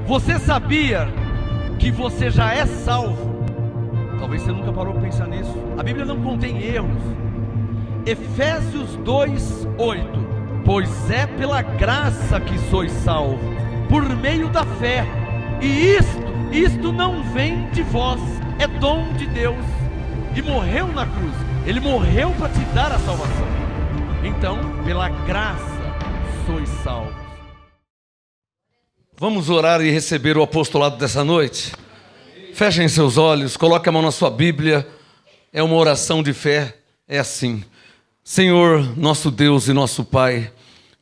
Você sabia que você já é salvo? Talvez você nunca parou para pensar nisso. A Bíblia não contém erros. Efésios 2:8. Pois é pela graça que sois salvos, por meio da fé. E isto não vem de vós, é dom de Deus. E morreu na cruz. Ele morreu para te dar a salvação. Então, pela graça sois salvos. Vamos orar e receber o apostolado dessa noite? Fechem seus olhos, coloque a mão na sua Bíblia. É uma oração de fé, é assim: Senhor, nosso Deus e nosso Pai,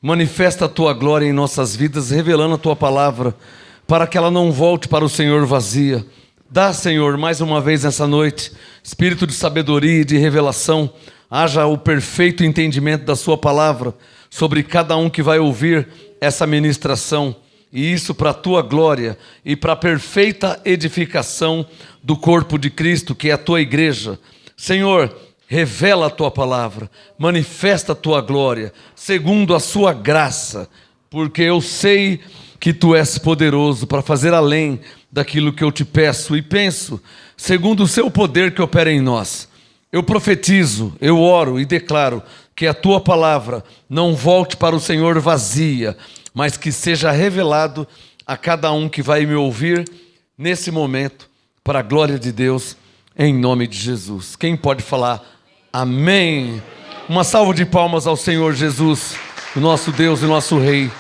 manifesta a Tua glória em nossas vidas, revelando a Tua palavra, para que ela não volte para o Senhor vazia. Dá, Senhor, mais uma vez nessa noite, espírito de sabedoria e de revelação, haja o perfeito entendimento da Sua palavra sobre cada um que vai ouvir essa ministração, e isso para a Tua glória e para a perfeita edificação do corpo de Cristo, que é a Tua igreja. Senhor, revela a Tua palavra, manifesta a Tua glória, segundo a Sua graça, porque eu sei que Tu és poderoso para fazer além daquilo que eu te peço e penso, segundo o Seu poder que opera em nós. Eu profetizo, eu oro e declaro que a Tua palavra não volte para o Senhor vazia, mas que seja revelado a cada um que vai me ouvir nesse momento, para a glória de Deus, em nome de Jesus. Quem pode falar amém? Uma salva de palmas ao Senhor Jesus, o nosso Deus e nosso Rei.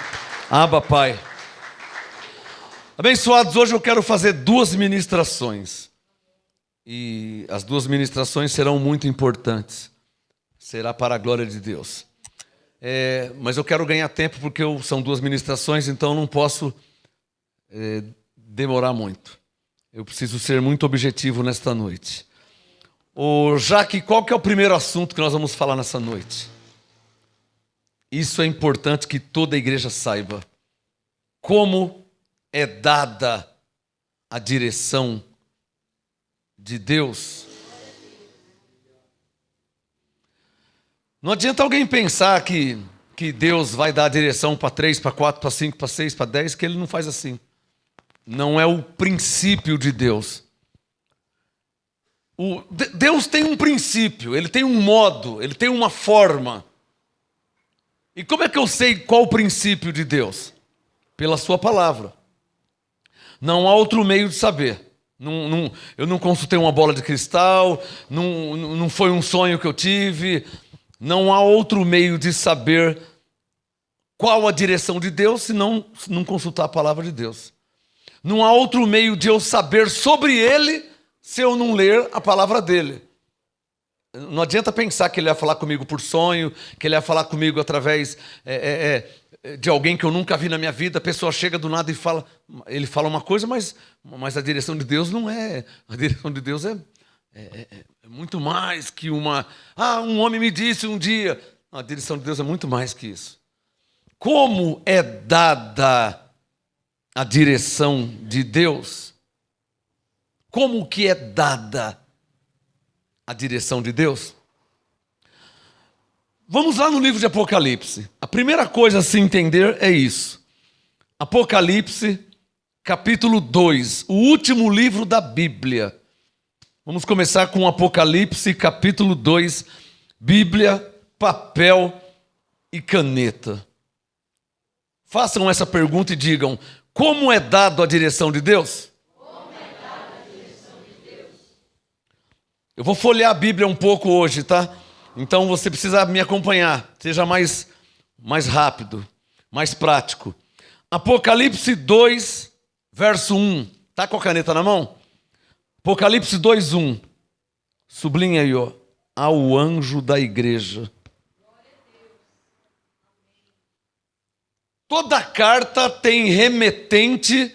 Abba, Pai. Abençoados, hoje eu quero fazer 2 ministrações. E as 2 ministrações serão muito importantes. Será para a glória de Deus. Mas eu quero ganhar tempo porque são 2 ministrações, então não posso demorar muito. Eu preciso ser muito objetivo nesta noite. Jaque, qual que é o primeiro assunto que nós vamos falar nessa noite? Isso é importante que toda a igreja saiba. Como é dada a direção de Deus? Não adianta alguém pensar que Deus vai dar a direção para 3, para 4, para 5, para 6, para 10, que Ele não faz assim. Não é o princípio de Deus. Deus tem um princípio, Ele tem um modo, Ele tem uma forma. E como é que eu sei qual o princípio de Deus? Pela Sua palavra. Não há outro meio de saber. Eu não consultei uma bola de cristal, não foi um sonho que eu tive. Não há outro meio de saber qual a direção de Deus se não consultar a palavra de Deus. Não há outro meio de eu saber sobre Ele se eu não ler a palavra dEle. Não adianta pensar que Ele vai falar comigo por sonho, que Ele vai falar comigo através de alguém que eu nunca vi na minha vida. A pessoa chega do nada e fala, Ele fala uma coisa, mas a direção de Deus não é. A direção de Deus é muito mais que um homem me disse um dia. A direção de Deus é muito mais que isso. Como é dada a direção de Deus? Como que é dada a direção de Deus? Vamos lá no livro de Apocalipse. A primeira coisa a se entender é isso. Apocalipse, capítulo 2, o último livro da Bíblia. Vamos começar com Apocalipse, capítulo 2, Bíblia, papel e caneta. Façam essa pergunta e digam: como é dado a direção de Deus? Como é dada a direção de Deus? Eu vou folhear a Bíblia um pouco hoje, tá? Então você precisa me acompanhar. Seja mais rápido, mais prático. Apocalipse 2, verso 1. Tá com a caneta na mão? Apocalipse 2:1, sublinha aí, ao anjo da igreja. Toda carta tem remetente,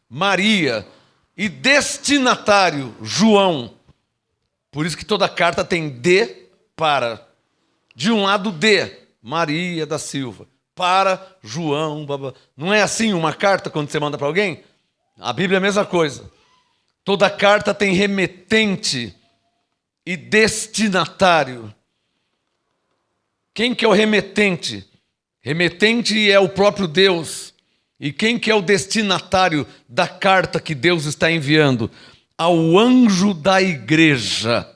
Maria, e destinatário, João. Por isso que toda carta tem de um lado Maria da Silva, para João. Não é assim uma carta quando você manda para alguém? A Bíblia é a mesma coisa. Toda carta tem remetente e destinatário. Quem que é o remetente? Remetente é o próprio Deus. E quem que é o destinatário da carta que Deus está enviando? Ao anjo da igreja.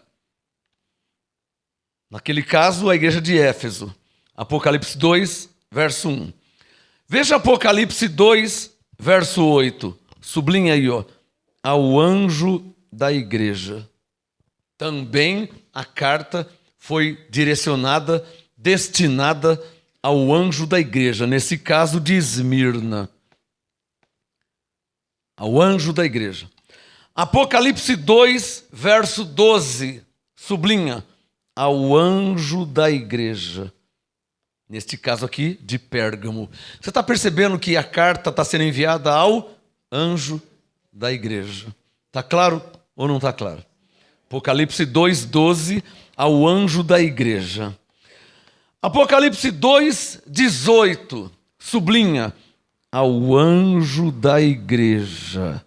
Naquele caso, a igreja de Éfeso. Apocalipse 2, verso 1. Veja Apocalipse 2, verso 8. Sublinha aí, ó. Ao anjo da igreja. Também a carta foi direcionada, destinada ao anjo da igreja. Nesse caso de Esmirna. Ao anjo da igreja. Apocalipse 2, verso 12. Sublinha. Ao anjo da igreja. Neste caso aqui, de Pérgamo. Você está percebendo que a carta está sendo enviada ao anjo da igreja. Está claro ou não está claro? Apocalipse 2:12, ao anjo da igreja. Apocalipse 2:18, sublinha, ao anjo da igreja.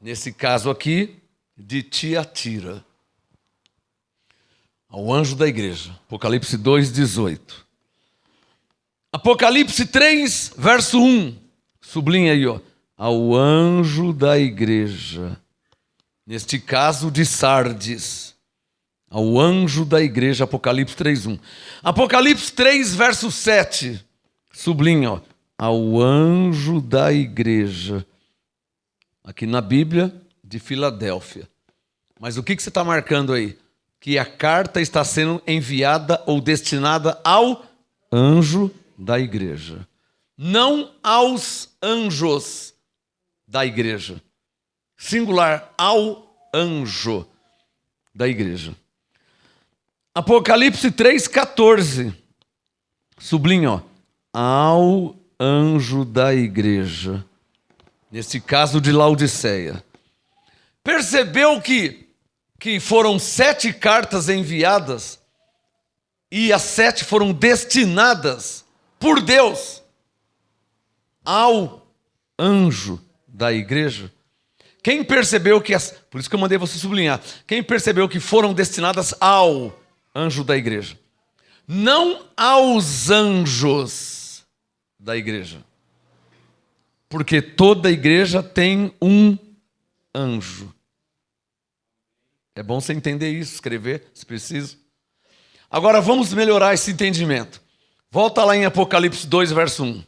Nesse caso aqui, de Tiatira. Ao anjo da igreja. Apocalipse 2:18. Apocalipse 3, verso 1. Sublinha aí, ó. Ao anjo da igreja. Neste caso de Sardes. Ao anjo da igreja, Apocalipse 3:1. Apocalipse 3, verso 7. Sublinha, ó. Ao anjo da igreja. Aqui na Bíblia, de Filadélfia. Mas o que você está marcando aí? Que a carta está sendo enviada ou destinada ao anjo da igreja. Não aos anjos da igreja. Singular, ao anjo da igreja. Apocalipse 3:14. Sublinha, ó. Ao anjo da igreja. Nesse caso de Laodiceia. Percebeu que foram 7 cartas enviadas e as 7 foram destinadas por Deus ao anjo da igreja? Quem percebeu que por isso que eu mandei você sublinhar. Quem percebeu que foram destinadas ao anjo da igreja? Não aos anjos da igreja. Porque toda igreja tem um anjo. É bom você entender isso, escrever, se preciso. Agora vamos melhorar esse entendimento. Volta lá em Apocalipse 2, verso 1.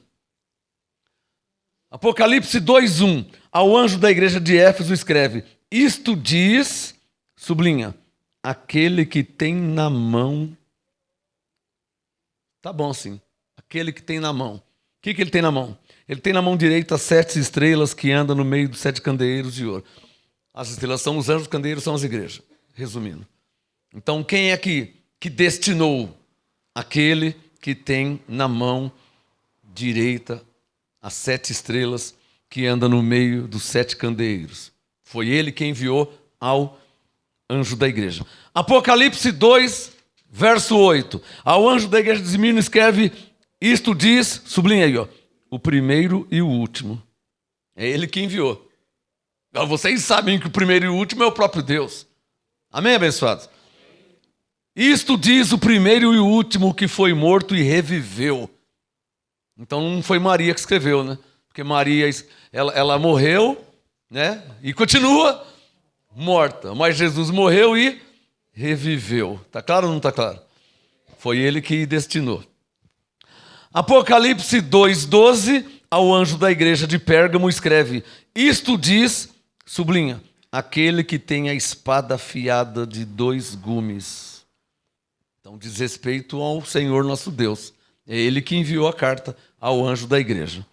Apocalipse 2:1. Ao anjo da igreja de Éfeso escreve: isto diz, sublinha, aquele que tem na mão. Tá bom sim. Aquele que tem na mão. O que ele tem na mão? Ele tem na mão direita 7 estrelas que andam no meio dos 7 candeeiros de ouro. As estrelas são os anjos, os candeeiros são as igrejas. Resumindo. Então quem é que destinou? Aquele que tem na mão direita as 7 estrelas que anda no meio dos 7 candeeiros. Foi ele que enviou ao anjo da igreja. Apocalipse 2, verso 8. Ao anjo da igreja de Esmirna escreve: isto diz, sublinha aí, ó, o primeiro e o último. É ele que enviou. Vocês sabem que o primeiro e o último é o próprio Deus. Amém, abençoados? Isto diz o primeiro e o último que foi morto e reviveu. Então não foi Maria que escreveu, né? Porque Maria, ela morreu, né? E continua morta. Mas Jesus morreu e reviveu. Tá claro ou não tá claro? Foi ele que destinou. Apocalipse 2:12, ao anjo da igreja de Pérgamo escreve: isto diz, sublinha, aquele que tem a espada afiada de 2 gumes. Então diz respeito ao Senhor nosso Deus. É ele que enviou a carta ao anjo da igreja.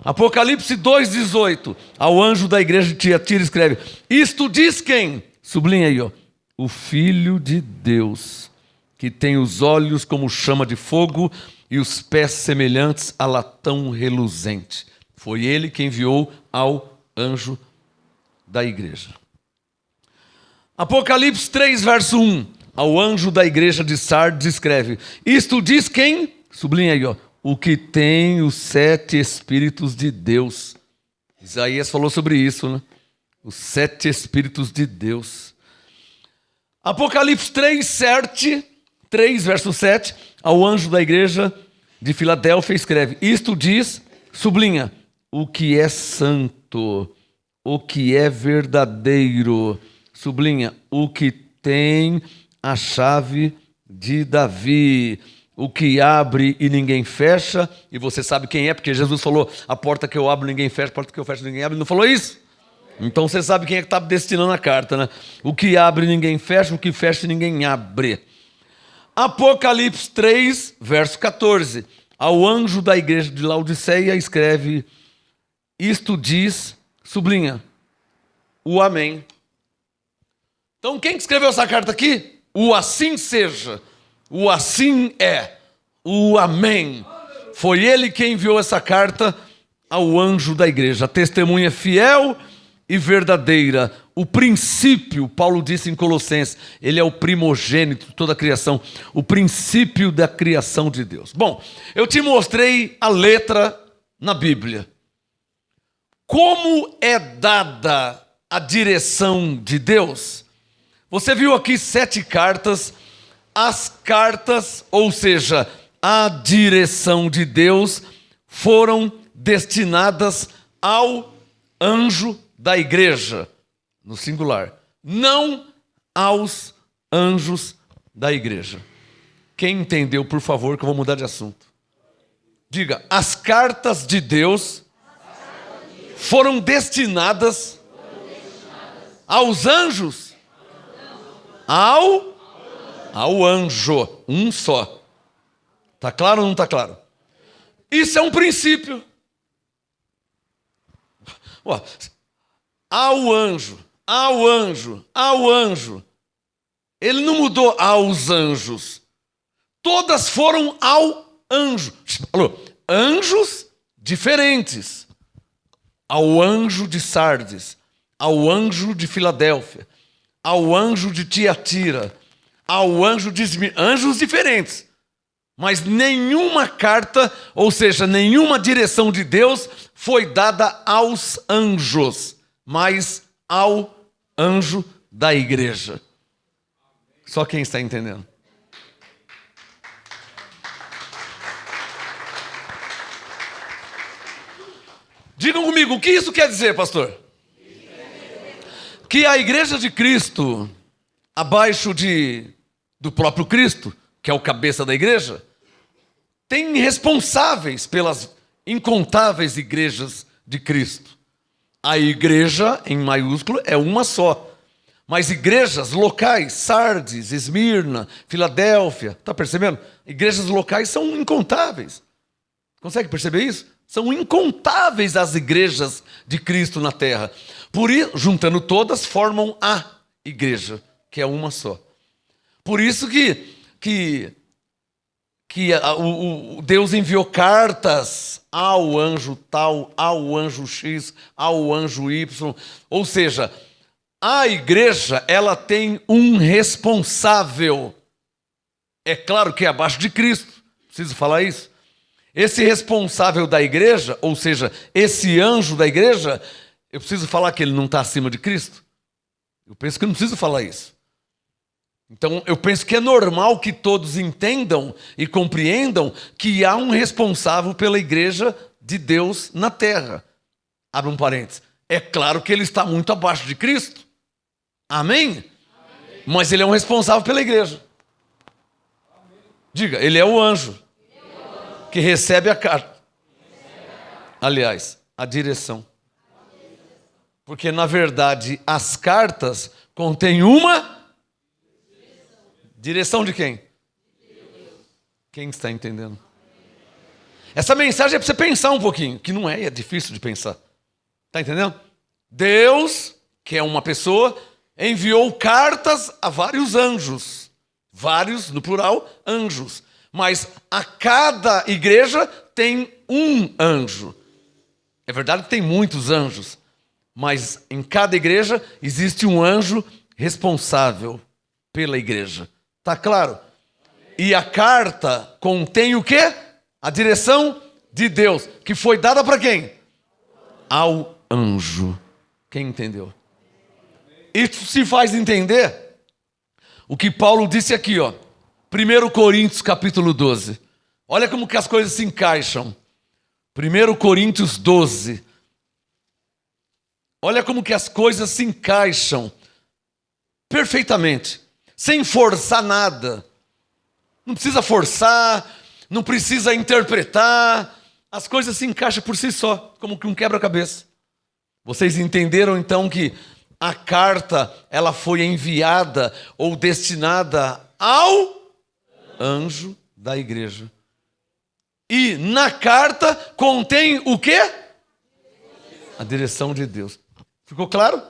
Apocalipse 2:18, ao anjo da igreja de Tiatira escreve: isto diz quem? Sublinha aí, ó, o Filho de Deus, que tem os olhos como chama de fogo e os pés semelhantes a latão reluzente. Foi ele que enviou ao anjo da igreja. Apocalipse 3, verso 1. Ao anjo da igreja de Sardes escreve: isto diz quem? Sublinha aí, ó, o que tem os 7 Espíritos de Deus. Isaías falou sobre isso, né? Os 7 Espíritos de Deus. Apocalipse 3, verso 7. Ao anjo da igreja de Filadélfia escreve: isto diz, sublinha, o que é santo, o que é verdadeiro. Sublinha, o que tem a chave de Davi, o que abre e ninguém fecha, e você sabe quem é, porque Jesus falou, a porta que eu abro ninguém fecha, a porta que eu fecho ninguém abre, ele não falou isso? Então você sabe quem é que está destinando a carta, né? O que abre ninguém fecha, o que fecha ninguém abre. Apocalipse 3, verso 14. Ao anjo da igreja de Laodiceia escreve, isto diz, sublinha, o amém. Então quem que escreveu essa carta aqui? O assim seja, o assim é, o amém. Foi ele quem enviou essa carta ao anjo da igreja, a testemunha fiel e verdadeira, o princípio, Paulo disse em Colossenses, ele é o primogênito de toda a criação, o princípio da criação de Deus. Bom, eu te mostrei a letra na Bíblia. Como é dada a direção de Deus? Você viu aqui 7 cartas, as cartas, ou seja, a direção de Deus, foram destinadas ao anjo da igreja, no singular, não aos anjos da igreja. Quem entendeu, por favor, que eu vou mudar de assunto. Diga, as cartas de Deus foram destinadas aos anjos, ao anjo, um só. Tá claro ou não tá claro? Isso é um princípio. Ó, ao anjo. Ele não mudou aos anjos. Todas foram ao anjo. Falou, anjos diferentes. Ao anjo de Sardes, ao anjo de Filadélfia, ao anjo de Tiatira, ao anjo de Esmirna. Anjos diferentes. Mas nenhuma carta, ou seja, nenhuma direção de Deus foi dada aos anjos, mas ao anjo da igreja. Só quem está entendendo. Digam comigo, o que isso quer dizer, pastor? Que a igreja de Cristo, abaixo do próprio Cristo, que é o cabeça da igreja, tem responsáveis pelas incontáveis igrejas de Cristo. A igreja, em maiúsculo, é uma só. Mas igrejas locais, Sardes, Esmirna, Filadélfia, está percebendo? Igrejas locais são incontáveis. Consegue perceber isso? São incontáveis as igrejas de Cristo na terra. Por isso, juntando todas, formam a igreja, que é uma só. Por isso que o Deus enviou cartas ao anjo tal, ao anjo X, ao anjo Y. Ou seja, a igreja, ela tem um responsável. É claro que é abaixo de Cristo. Preciso falar isso? Esse responsável da igreja, ou seja, esse anjo da igreja, eu preciso falar que ele não está acima de Cristo? Eu penso que eu não preciso falar isso. Então, eu penso que é normal que todos entendam e compreendam que há um responsável pela igreja de Deus na terra. Abre um parênteses. É claro que ele está muito abaixo de Cristo. Amém? Amém. Mas ele é um responsável pela igreja. Amém. Diga, ele é o anjo que recebe a carta. Aliás, a direção. Porque, na verdade, as cartas contêm uma direção de quem? Quem está entendendo? Essa mensagem é para você pensar um pouquinho, que não é difícil de pensar. Está entendendo? Deus, que é uma pessoa, enviou cartas a vários anjos. Vários, no plural, anjos. Mas a cada igreja tem um anjo. É verdade que tem muitos anjos, mas em cada igreja existe um anjo responsável pela igreja. Tá claro? E a carta contém o quê? A direção de Deus, que foi dada para quem? Ao anjo. Quem entendeu? Isso se faz entender o que Paulo disse aqui, ó. 1 Coríntios capítulo 12. Olha como que as coisas se encaixam. 1 Coríntios 12. Olha como que as coisas se encaixam perfeitamente, sem forçar nada. Não precisa forçar, não precisa interpretar. As coisas se encaixam por si só, como que um quebra-cabeça. Vocês entenderam então que a carta ela foi enviada ou destinada ao anjo da igreja. E na carta contém o quê? A direção de Deus. Ficou claro?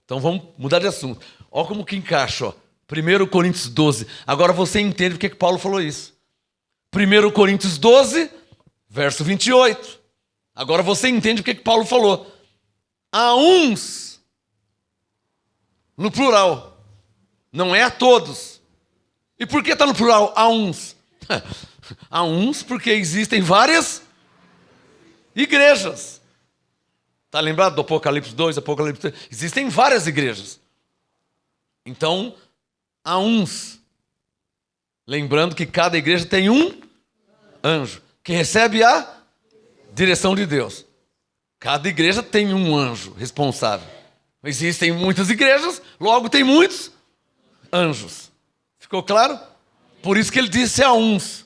Então vamos mudar de assunto. Olha como que encaixa, ó. 1 Coríntios 12. Agora você entende porque que Paulo falou isso. 1 Coríntios 12, verso 28. Agora você entende porque que Paulo falou. A uns, no plural, não é a todos. E por que está no plural? A uns. A uns porque existem várias igrejas. Está lembrado do Apocalipse 2, Apocalipse 3? Existem várias igrejas. Então, a uns. Lembrando que cada igreja tem um anjo, que recebe a direção de Deus. Cada igreja tem um anjo responsável. Existem muitas igrejas, logo tem muitos anjos. Ficou claro? Por isso que ele disse a uns.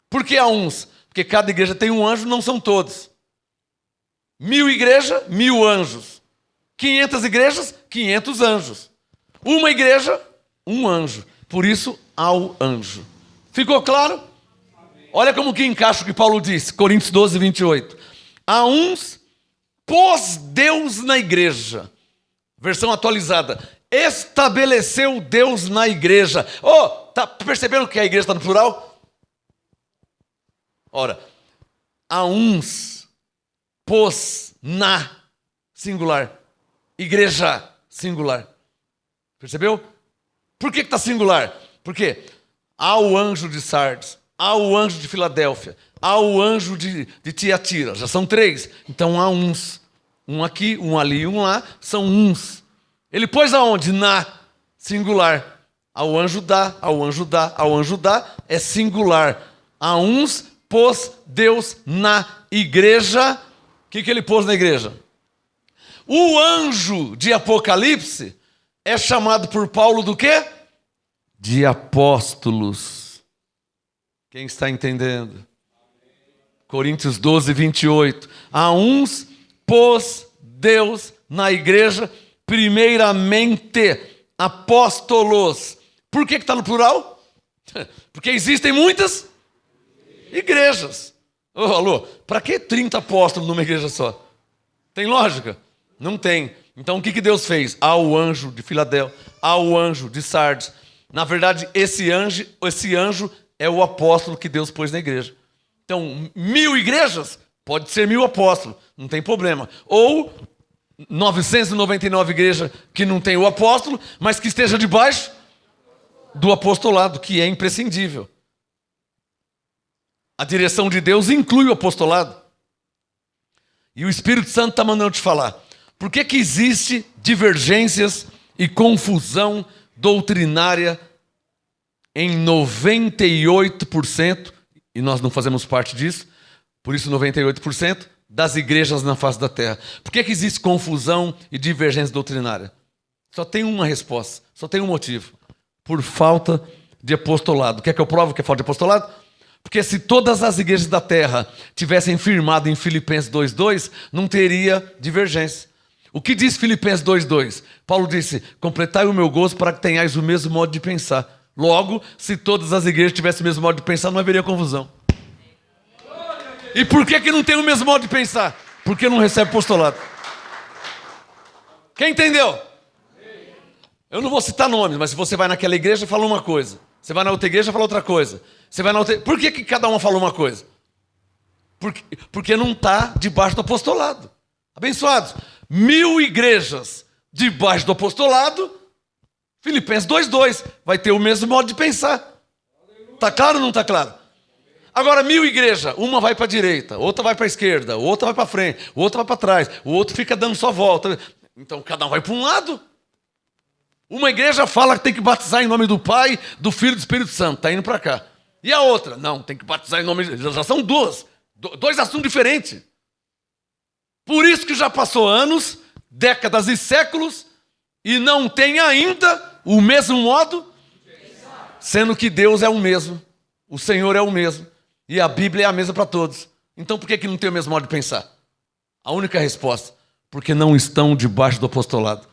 Por que a uns? Porque cada igreja tem um anjo, não são todos. 1000 igrejas, 1000 anjos. 500 igrejas, 500 anjos. Uma igreja, um anjo. Por isso, ao anjo. Ficou claro? Olha como que encaixa o que Paulo disse, Coríntios 12, 28. A uns pôs Deus na igreja. Versão atualizada. Estabeleceu Deus na igreja. Oh, tá percebendo que a igreja está no plural? Ora, a uns pôs na singular. Igreja singular. Percebeu? Por que está singular? Porque há o anjo de Sardes, há o anjo de Filadélfia, há o anjo de Tiatira. Já são 3. Então há uns. Um aqui, um ali, um lá. São uns. Ele pôs aonde? Na singular. Ao anjo dá, ao anjo dá, ao anjo dá. É singular. A uns pôs Deus na igreja. O que ele pôs na igreja? O anjo de Apocalipse é chamado por Paulo do quê? De apóstolos. Quem está entendendo? Coríntios 12, 28. A uns pôs Deus na igreja, primeiramente apóstolos. Por que está no plural? Porque existem muitas igrejas. Oh, alô, para que 30 apóstolos numa igreja só? Tem lógica? Não tem. Então o que Deus fez? Ao anjo de Filadélfia, ao anjo de Sardes. Na verdade, esse anjo é o apóstolo que Deus pôs na igreja. Então, 1000 igrejas, pode ser 1000 apóstolos, não tem problema. Ou 999 igrejas que não tem o apóstolo, mas que esteja debaixo do apostolado, que é imprescindível. A direção de Deus inclui o apostolado. E o Espírito Santo está mandando te falar. Por que existe divergências e confusão doutrinária em 98%, e nós não fazemos parte disso, por isso 98% das igrejas na face da terra? Por que existe confusão e divergência doutrinária? Só tem uma resposta, só tem um motivo. Por falta de apostolado. Quer que eu prove que é falta de apostolado? Porque se todas as igrejas da terra tivessem firmado em Filipenses 2:2, não teria divergência. O que diz Filipenses 2:2? Paulo disse, completai o meu gozo para que tenhais o mesmo modo de pensar. Logo, se todas as igrejas tivessem o mesmo modo de pensar, não haveria confusão. E por que não tem o mesmo modo de pensar? Porque não recebe apostolado. Quem entendeu? Eu não vou citar nomes, mas se você vai naquela igreja, fala uma coisa. Você vai na outra igreja, fala outra coisa. Você vai na outra... Por que cada uma fala uma coisa? Porque não está debaixo do apostolado. Abençoados. 1000 igrejas debaixo do apostolado, Filipenses 2:2, vai ter o mesmo modo de pensar. Está claro ou não está claro? Agora 1000 igrejas, uma vai para a direita, outra vai para a esquerda, outra vai para frente, outra vai para trás, o outro fica dando só volta. Então cada um vai para um lado. Uma igreja fala que tem que batizar em nome do Pai, do Filho e do Espírito Santo, está indo para cá. E a outra? Não, tem que batizar em nome de... Já são 2. Dois assuntos diferentes. Por isso que já passou anos, décadas e séculos, e não tem ainda o mesmo modo, sendo que Deus é o mesmo, o Senhor é o mesmo, e a Bíblia é a mesma para todos. Então por que não tem o mesmo modo de pensar? A única resposta, porque não estão debaixo do apostolado.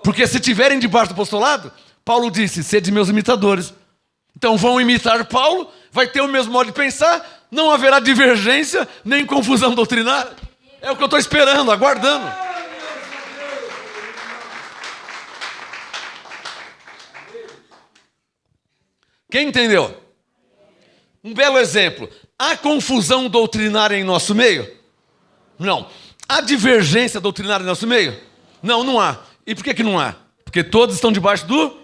Porque se estiverem debaixo do apostolado, Paulo disse, sede meus imitadores. Então vão imitar Paulo, vai ter o mesmo modo de pensar, não haverá divergência, nem confusão doutrinária. É o que eu estou esperando, aguardando. Quem entendeu? Um belo exemplo. Há confusão doutrinária em nosso meio? Não. Há divergência doutrinária em nosso meio? Não, não há. E por que não há? Porque todos estão debaixo do...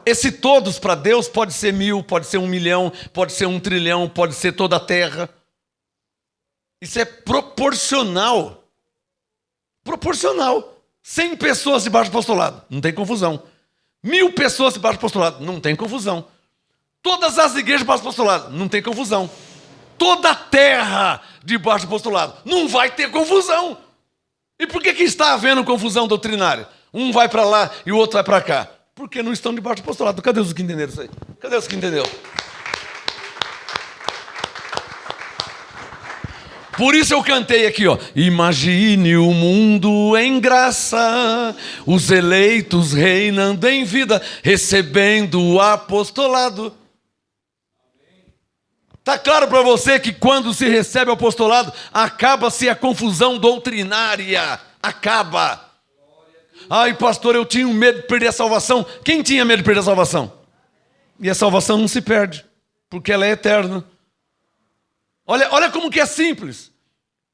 Esse todos para Deus pode ser 1000, pode ser 1 milhão, pode ser 1 trilhão, pode ser toda a terra. Isso é proporcional. Proporcional. 100 pessoas debaixo do apostolado, não tem confusão. 1000 pessoas debaixo do apostolado, não tem confusão. Todas as igrejas debaixo do apostolado, não tem confusão. Toda a terra debaixo do apostolado, não vai ter confusão. E por que está havendo confusão doutrinária? Um vai para lá e o outro vai para cá. Porque não estão debaixo do apostolado. Cadê os que entenderam isso aí? Cadê os que entenderam? Por isso eu cantei aqui, ó. Imagine o mundo em graça, os eleitos reinando em vida, recebendo o apostolado. Está claro para você que quando se recebe o apostolado, acaba-se a confusão doutrinária. Acaba. Ai, pastor, eu tinha medo de perder a salvação. Quem tinha medo de perder a salvação? E a salvação não se perde, porque ela é eterna. Olha como que é simples.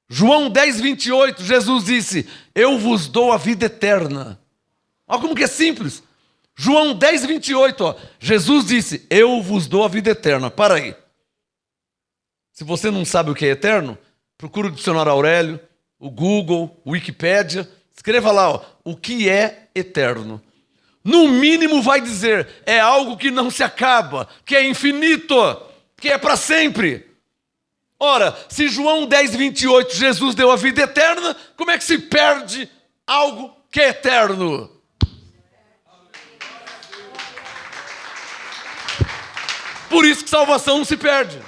João 10, 28, Jesus disse, eu vos dou a vida eterna. Olha como que é simples. João 10, 28, ó, Jesus disse, eu vos dou a vida eterna. Para aí. Se você não sabe o que é eterno, procura o dicionário Aurélio, o Google, o Wikipédia. Escreva lá, ó, o que é eterno. No mínimo vai dizer, é algo que não se acaba, que é infinito, que é para sempre. Ora, se João 10, 28, Jesus deu a vida eterna, como é que se perde algo que é eterno? Por isso que salvação não se perde.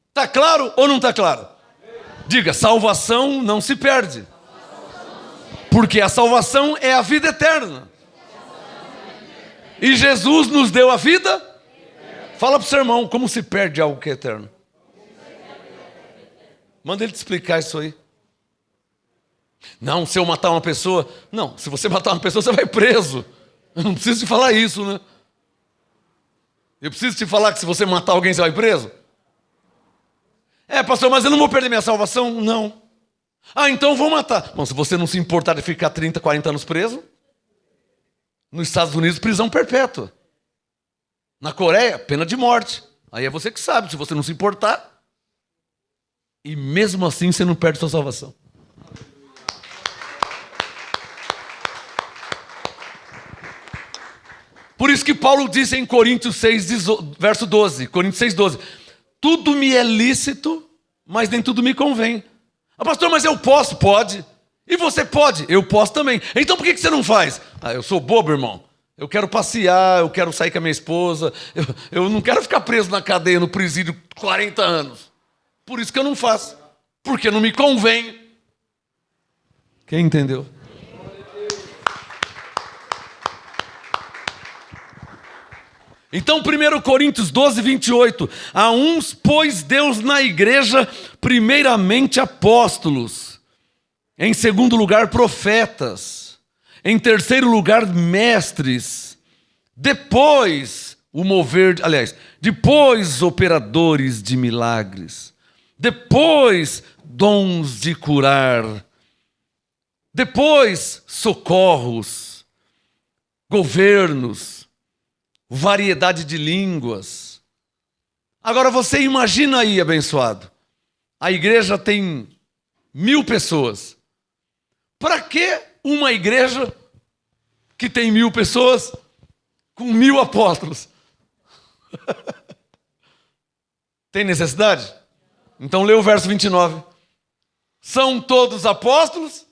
Está claro ou não está claro? Diga, salvação não se perde. Porque a salvação é a vida eterna. E Jesus nos deu a vida? Fala para o seu irmão, como se perde algo que é eterno? Manda ele te explicar isso aí. Não, se eu matar uma pessoa... Não, se você matar uma pessoa, você vai preso. Eu não preciso te falar isso, né? Eu preciso te falar que se você matar alguém, você vai preso? É, pastor, mas eu não vou perder minha salvação? Não. Ah, então eu vou matar. Bom, se você não se importar de ficar 30, 40 anos preso, nos Estados Unidos, prisão perpétua. Na Coreia, pena de morte. Aí é você que sabe, se você não se importar. E mesmo assim você não perde sua salvação. Por isso que Paulo disse em Coríntios 6, verso 12. Coríntios 6, 12. Tudo me é lícito, mas nem tudo me convém. Ah, pastor, mas eu posso? Pode. E você pode? Eu posso também. Então por que você não faz? Ah, eu sou bobo, irmão. Eu quero passear, eu quero sair com a minha esposa. Eu não quero ficar preso na cadeia, no presídio, 40 anos. Por isso que eu não faço. Porque não me convém. Quem entendeu? Então, 1 Coríntios 12, 28. A uns pôs Deus na igreja, primeiramente apóstolos. Em segundo lugar, profetas. Em terceiro lugar, mestres. Depois, depois operadores de milagres. Depois, dons de curar. Depois, socorros. Governos. Variedade de línguas. Agora você imagina aí, abençoado. A igreja tem 1000 pessoas. Para que uma igreja que tem 1000 pessoas com 1000 apóstolos? Tem necessidade? Então lê o verso 29. São todos apóstolos?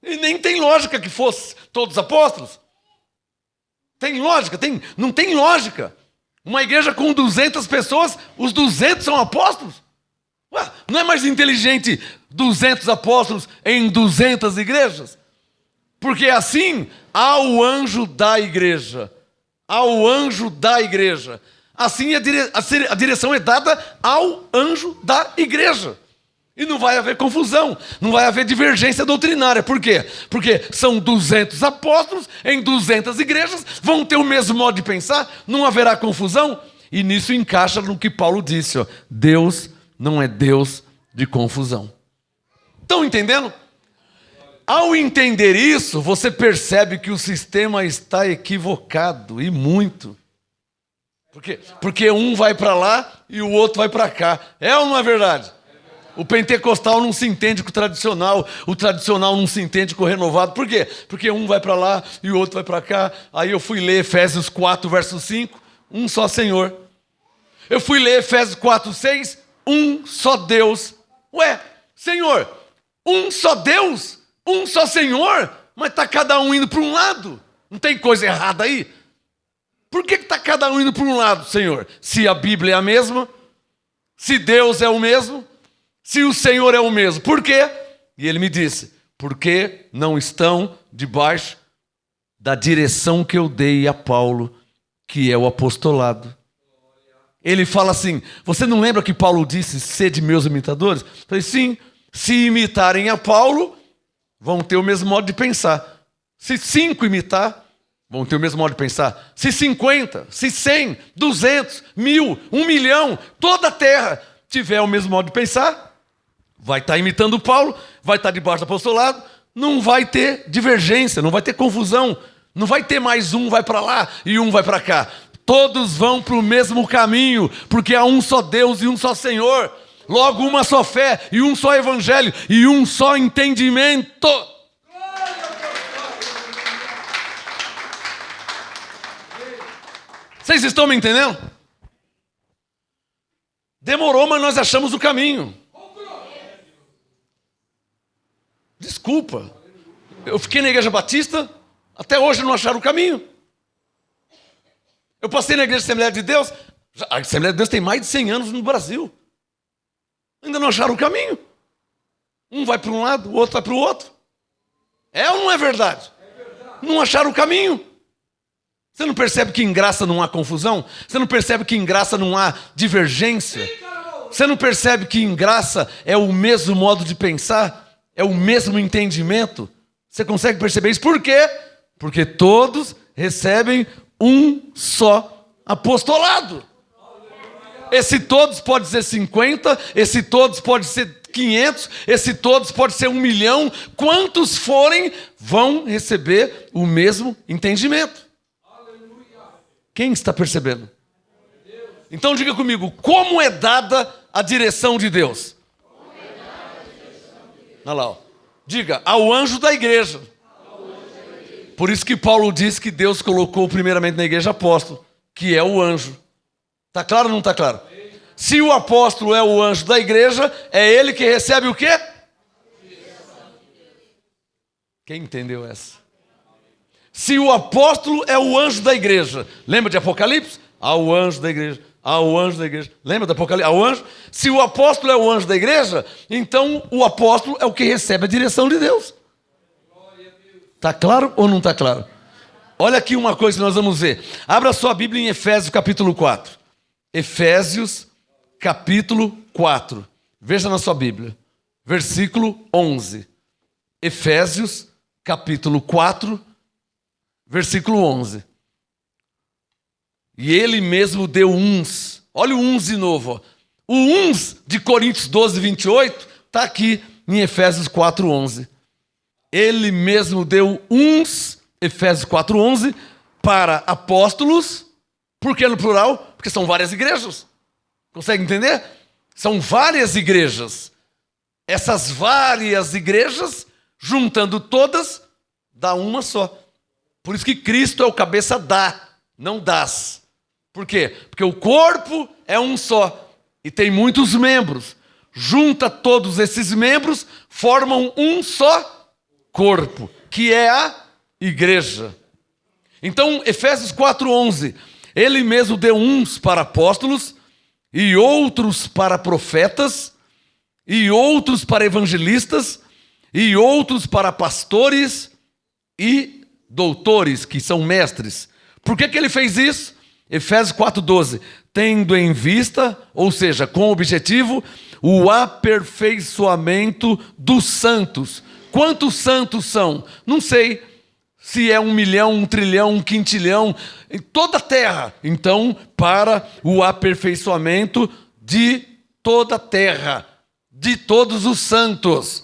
E nem tem lógica que fosse todos apóstolos. Tem lógica? Não tem lógica. Uma igreja com 200 pessoas, os 200 são apóstolos? Ué, não é mais inteligente 200 apóstolos em 200 igrejas? Porque assim, ao anjo da igreja. Ao anjo da igreja. Assim a direção é dada ao anjo da igreja. E não vai haver confusão, não vai haver divergência doutrinária. Por quê? Porque são 200 apóstolos em 200 igrejas, vão ter o mesmo modo de pensar, não haverá confusão. E nisso encaixa no que Paulo disse, ó, Deus não é Deus de confusão. Estão entendendo? Ao entender isso, você percebe que o sistema está equivocado, e muito. Porque um vai para lá e o outro vai para cá. É ou não é verdade? O pentecostal não se entende com o tradicional não se entende com o renovado. Por quê? Porque um vai para lá e o outro vai para cá. Aí eu fui ler Efésios 4, verso 5, um só Senhor. Eu fui ler Efésios 4, 6, um só Deus. Ué, Senhor, um só Deus, um só Senhor, mas está cada um indo para um lado. Não tem coisa errada aí? Por que está cada um indo para um lado, Senhor? Se a Bíblia é a mesma, se Deus é o mesmo, se o Senhor é o mesmo. Por quê? E ele me disse, porque não estão debaixo da direção que eu dei a Paulo, que é o apostolado. Ele fala assim, você não lembra que Paulo disse, sede meus imitadores? Eu falei, sim, se imitarem a Paulo, vão ter o mesmo modo de pensar. Se 5 imitar, vão ter o mesmo modo de pensar. Se 50, se 100, 200, 1000, 1 milhão, toda a terra tiver o mesmo modo de pensar, vai estar imitando Paulo, vai estar debaixo do apostolado, não vai ter divergência, não vai ter confusão, não vai ter mais um vai para lá e um vai para cá. Todos vão para o mesmo caminho, porque há um só Deus e um só Senhor. Logo, uma só fé e um só evangelho e um só entendimento. Vocês estão me entendendo? Demorou, mas nós achamos o caminho. Desculpa, eu fiquei na igreja batista, até hoje não acharam o caminho. Eu passei na igreja Assembleia de Deus, a Assembleia de Deus tem mais de 100 anos no Brasil. Ainda não acharam o caminho. Um vai para um lado, o outro vai para o outro. É ou não é verdade? Não acharam o caminho. Você não percebe que em graça não há confusão? Você não percebe que em graça não há divergência? Você não percebe que em graça é o mesmo modo de pensar? É o mesmo entendimento? Você consegue perceber isso? Por quê? Porque todos recebem um só apostolado. Esse todos pode ser 50, esse todos pode ser 500, esse todos pode ser 1 milhão. Quantos forem, vão receber o mesmo entendimento. Quem está percebendo? Então diga comigo, como é dada a direção de Deus? Olha lá, ó. Diga, ao anjo da igreja. Por isso que Paulo diz que Deus colocou primeiramente na igreja apóstolo, que é o anjo. Está claro ou não está claro? Se o apóstolo é o anjo da igreja, é ele que recebe o quê? Quem entendeu essa? Se o apóstolo é o anjo da igreja, lembra de Apocalipse? Ao anjo da igreja. Ao anjo da igreja. Lembra do Apocalipse? Ao anjo. Se o apóstolo é o anjo da igreja, então o apóstolo é o que recebe a direção de Deus. Está claro ou não está claro? Olha aqui uma coisa que nós vamos ver. Abra sua Bíblia em Efésios capítulo 4. Efésios capítulo 4. Veja na sua Bíblia. Versículo 11. Efésios capítulo 4, versículo 11. E ele mesmo deu uns. Olha o uns de novo. Ó. O uns de Coríntios 12, 28, está aqui em Efésios 4, 11. Ele mesmo deu uns, Efésios 4, 11, para apóstolos. Por que no plural? Porque são várias igrejas. Consegue entender? São várias igrejas. Essas várias igrejas, juntando todas, dá uma só. Por isso que Cristo é o cabeça da, não das. Por quê? Porque o corpo é um só e tem muitos membros. junta todos esses membros, formam um só corpo, que é a igreja. Então, Efésios 4:11, ele mesmo deu uns para apóstolos, e outros para profetas, e outros para evangelistas, e outros para pastores e doutores, que são mestres. Por que ele fez isso? Efésios 4:12, tendo em vista, ou seja, com o objetivo, o aperfeiçoamento dos santos. Quantos santos são? Não sei se é 1 milhão, 1 trilhão, 1 quintilhão, em toda a terra. Então, para o aperfeiçoamento de toda a terra, de todos os santos,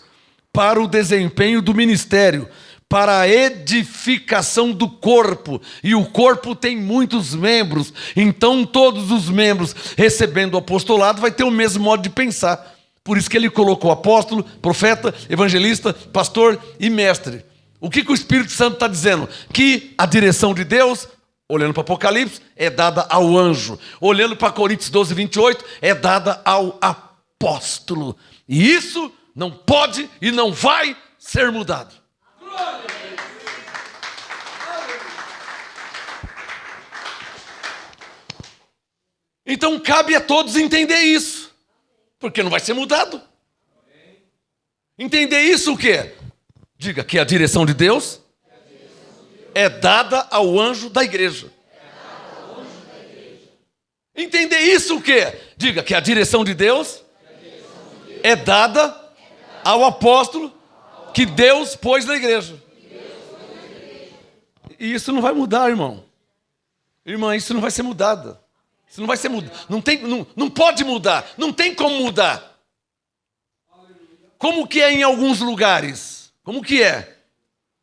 para o desempenho do ministério, para a edificação do corpo. E o corpo tem muitos membros, então todos os membros recebendo o apostolado vai ter o mesmo modo de pensar. Por isso que ele colocou apóstolo, profeta, evangelista, pastor e mestre. O que o Espírito Santo está dizendo? Que a direção de Deus, olhando para Apocalipse, é dada ao anjo. Olhando para Coríntios 12:28, é dada ao apóstolo. E isso não pode e não vai ser mudado. Então cabe a todos entender isso, porque não vai ser mudado. Entender isso o quê? Diga que a direção de Deus é dada ao anjo da igreja. Entender isso o quê? Diga que a direção de Deus é dada ao apóstolo que Deus pôs na igreja. E isso não vai mudar, irmão. Irmã, isso não vai ser mudado. Isso não vai ser mudado. Não pode mudar. Não tem como mudar. Como que é em alguns lugares? Como que é?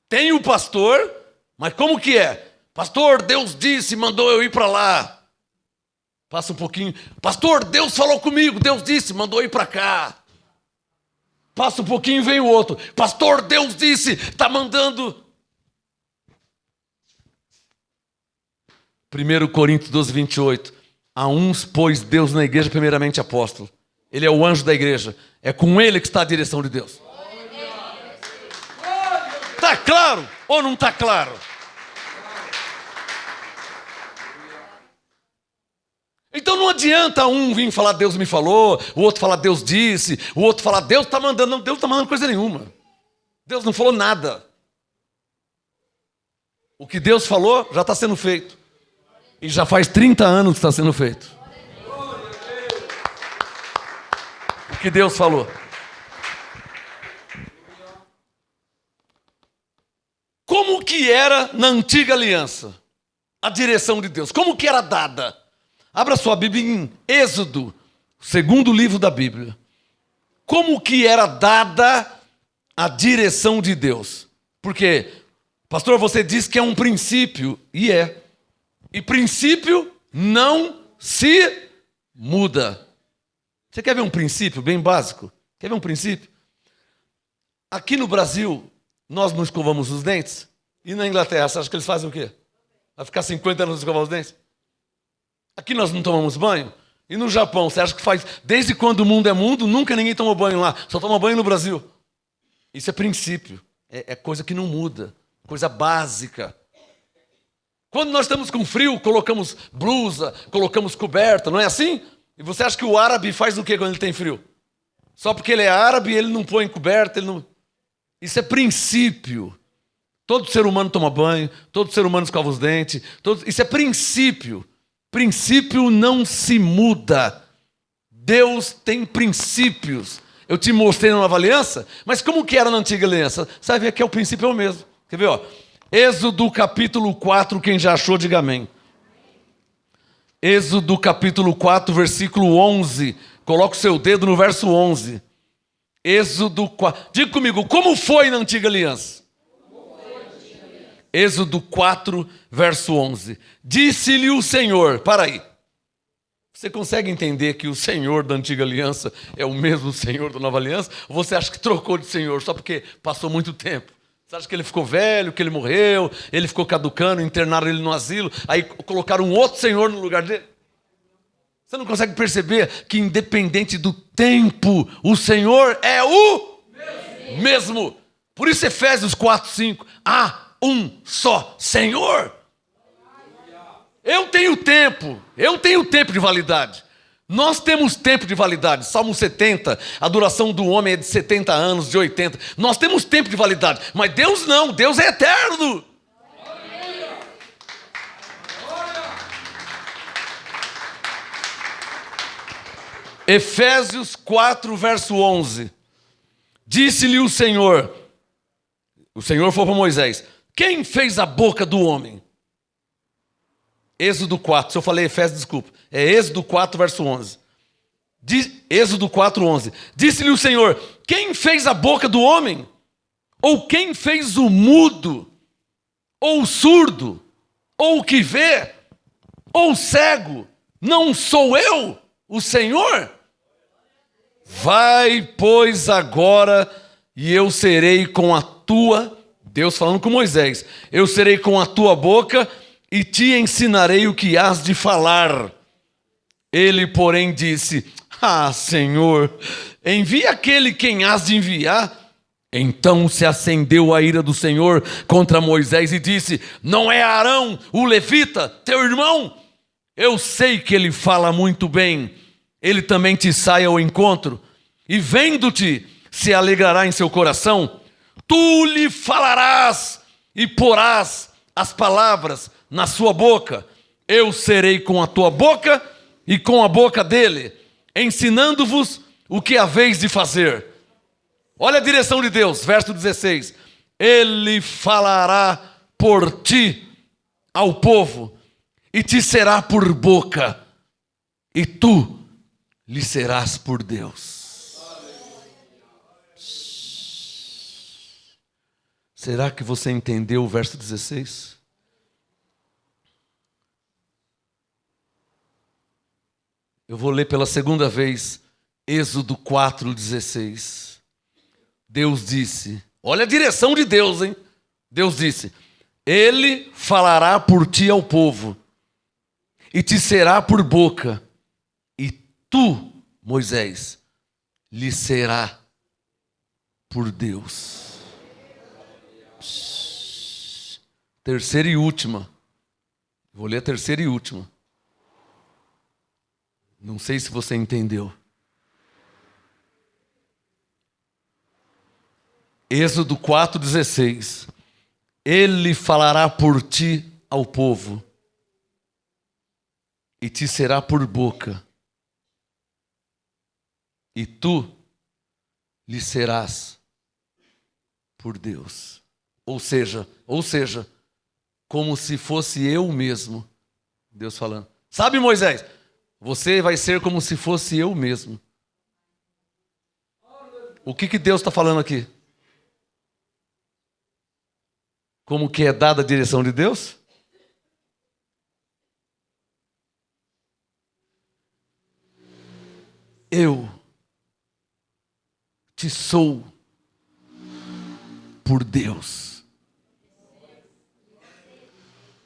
Tem o pastor, mas como que é? Pastor, Deus disse, mandou eu ir para lá. Passa um pouquinho. Pastor, Deus falou comigo, Deus disse, mandou ir para cá. Passa um pouquinho, vem o outro. Pastor, Deus disse, está mandando. 1 Coríntios 12:28. A uns pôs Deus na igreja, primeiramente apóstolo. Ele é o anjo da igreja. É com ele que está a direção de Deus. Está claro ou não está claro? Então não adianta um vir falar Deus me falou, o outro falar Deus disse, o outro falar Deus está mandando. Não, Deus está mandando coisa nenhuma. Deus não falou nada. O que Deus falou já está sendo feito. E já faz 30 anos que está sendo feito. O que Deus falou. Como que era na antiga aliança a direção de Deus? Como que era dada? Abra sua Bíblia em Êxodo, segundo livro da Bíblia. Como que era dada a direção de Deus? Porque, pastor, você disse que é um princípio, e é. E princípio não se muda. Você quer ver um princípio bem básico? Quer ver um princípio? Aqui no Brasil, nós não escovamos os dentes. E na Inglaterra, você acha que eles fazem o quê? Vai ficar 50 anos sem escovar os dentes? Aqui nós não tomamos banho. E no Japão, você acha que faz... Desde quando o mundo é mundo, nunca ninguém tomou banho lá. Só toma banho no Brasil. Isso é princípio. É coisa que não muda. Coisa básica. Quando nós estamos com frio, colocamos blusa, colocamos coberta, não é assim? E você acha que o árabe faz o quê quando ele tem frio? Só porque ele é árabe, ele não põe coberta, ele não... Isso é princípio. Todo ser humano toma banho, todo ser humano escova os dentes, isso é princípio. Princípio não se muda. Deus tem princípios. Eu te mostrei na Nova Aliança, mas como que era na Antiga Aliança? Você vai ver que o princípio é o mesmo. Quer ver, ó? Êxodo capítulo 4, quem já achou, diga amém. Êxodo capítulo 4, versículo 11. Coloca o seu dedo no verso 11. Êxodo 4. Diga comigo, como foi na Antiga Aliança? Êxodo 4, verso 11. Disse-lhe o Senhor, para aí. Você consegue entender que o Senhor da Antiga Aliança é o mesmo Senhor da Nova Aliança? Ou você acha que trocou de Senhor só porque passou muito tempo? Você acha que ele ficou velho, que ele morreu, ele ficou caducando, internaram ele no asilo, aí colocaram um outro Senhor no lugar dele? Você não consegue perceber que, independente do tempo, o Senhor é o mesmo. Por isso, Efésios 4:5, há um só Senhor. Eu tenho tempo de validade. Nós temos tempo de validade. Salmo 70, a duração do homem é de 70 anos, de 80. Nós temos tempo de validade, mas Deus não, Deus é eterno. Efésios 4, verso 11. Disse-lhe o Senhor falou para Moisés: quem fez a boca do homem? Êxodo 4, se eu falei Efésios, desculpa. É Êxodo 4, verso 11. Êxodo 4, 11. Disse-lhe o Senhor: quem fez a boca do homem? Ou quem fez o mudo? Ou o surdo? Ou o que vê? Ou o cego? Não sou eu, o Senhor? Vai, pois, agora, e eu serei com a tua... Deus falando com Moisés: eu serei com a tua boca e te ensinarei o que hás de falar. Ele, porém, disse: ah, Senhor, envia aquele quem hás de enviar. Então se acendeu a ira do Senhor contra Moisés e disse: não é Arão, o levita, teu irmão? Eu sei que ele fala muito bem. Ele também te sai ao encontro, e vendo-te, se alegrará em seu coração. Tu lhe falarás e porás as palavras na sua boca. Eu serei com a tua boca e com a boca dele, ensinando-vos o que haveis de fazer. Olha a direção de Deus, verso 16. Ele falará por ti ao povo, e te será por boca, e tu lhe serás por Deus. Será que você entendeu o verso 16? Eu vou ler pela segunda vez, Êxodo 4:16. Deus disse, olha a direção de Deus, hein? Deus disse: ele falará por ti ao povo, e te será por boca, e tu, Moisés, lhe será por Deus. Terceira e última. Vou ler a terceira e última. Não sei se você entendeu. Êxodo 4:16. Ele falará por ti ao povo, e te será por boca, e tu lhe serás por Deus. Ou seja, como se fosse eu mesmo. Deus falando: sabe, Moisés, você vai ser como se fosse eu mesmo. O que Deus está falando aqui? Como que é dada a direção de Deus? Eu te sou por Deus.